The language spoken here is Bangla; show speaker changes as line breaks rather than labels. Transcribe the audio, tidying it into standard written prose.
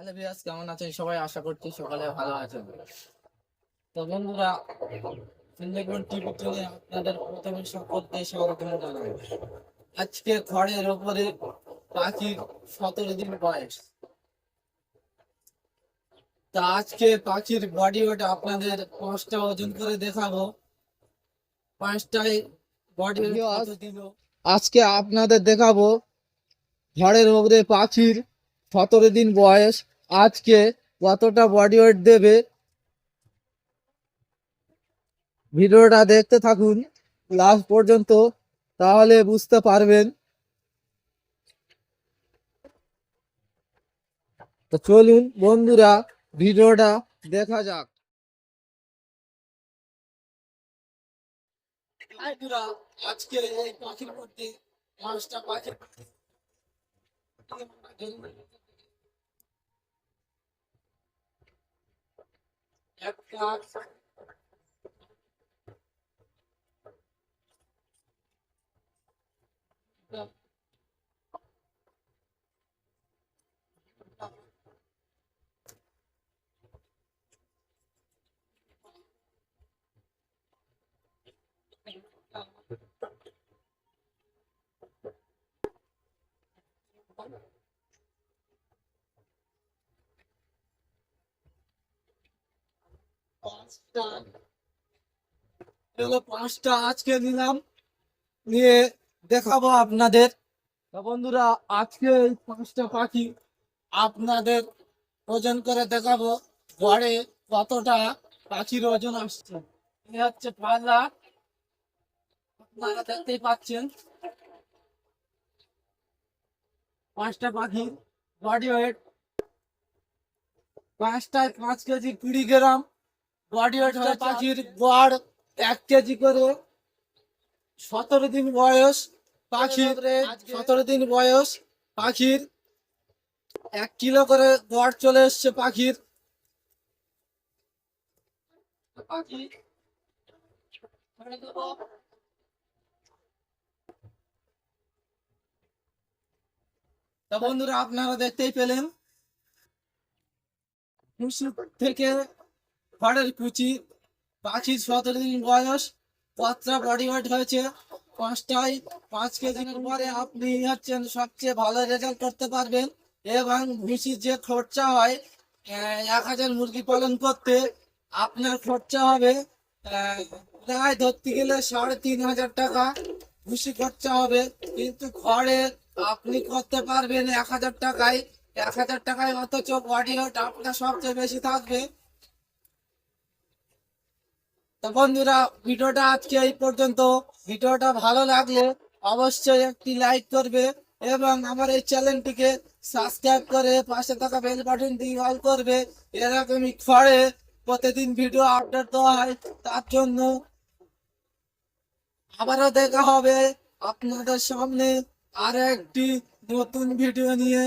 হ্যালো ভিউয়ার্স, কেমন আছেন সবাই? আশা করছি সকালে ভালো আছেন। তো বন্ধুরা, সুন্দরবন টিভি চ্যানেলে আপনাদের প্রথমে সকলকে স্বাগত জানাই। আজকে খড়ের ওপরে পাখির 17 দিন বয়স। তা আজকে পাখির বডি ওয়েট আপনাদের 5টা ওজন করে দেখাবো। 5টায় বডি ওয়েট কত দিল আজকে আপনাদের দেখাবো। খড়ের ওপরে পাখির 17 দিন বয়স আজকে কতটা বডি ওয়েট দেবে। ভিডিওটা দেখতে থাকুন লাস্ট পর্যন্ত, তাহলে বুঝতে পারবেন। তো চলুন বন্ধুরা, ভিডিওটা দেখা যাক। বন্ধুরা, আজকে এই পাখির মধ্যে 5টা পাখির একটা 5টা আজকে নিলাম, নিয়ে দেখাবো আপনাদের। তো বন্ধুরা, আজকে এই 5টা পাখি আপনাদের ওজন করে দেখাবো গড়ে কতটা পাখির ওজন আসছে। এ হচ্ছে পাল্লা, আপনারা দেখতেই পাচ্ছেন। 5টা পাখি বডি ওয়েট, 5টায় 5 কেজি 20 গ্রাম বডি ওয়েট হয়। পাখির গড় 1 কেজি করে। 17 দিন বয়স পাখির, 17 দিন বয়স পাখির 1 কিলো করে গড় চলে এসছে পাখির। পাখি তা বন্ধুরা, আপনারা দেখতেই পেলেন কুচি থেকে খড়ের কুচি পাখির 17 দিন বয়স কতটা বডি ওয়েট হয়েছে। 5টায় 5 কেজি পরে আপনি হচ্ছেন সবচেয়ে ভালো রেজাল্ট করতে পারবেন। এবং ভুসির যে খরচা হয় 1000 মুরগি পালন করতে, আপনার খরচা হবে প্রায় ধরতে গেলে 3500 টাকা ভুসি খরচা হবে। কিন্তু খড়ে আপনি করতে পারবেন 1000 টাকায়। 1000 টাকায় অথচ বডি ওয়েট আপনার সবচেয়ে বেশি থাকবে। তো বন্ধুরা, ভিডিওটা আজকে এই পর্যন্ত। ভিডিওটা ভালো লাগলে অবশ্যই একটি লাইক করবে এবং আমার এই চ্যানেলটিকে সাবস্ক্রাইব করে পাশে থাকা বেল বাটনটি অল করবে। এরকমই খড়ে প্রতিদিন ভিডিও আপলোড দেওয়া হয়, তার জন্য। আবারও দেখা হবে আপনাদের সামনে আর একটি নতুন ভিডিও নিয়ে।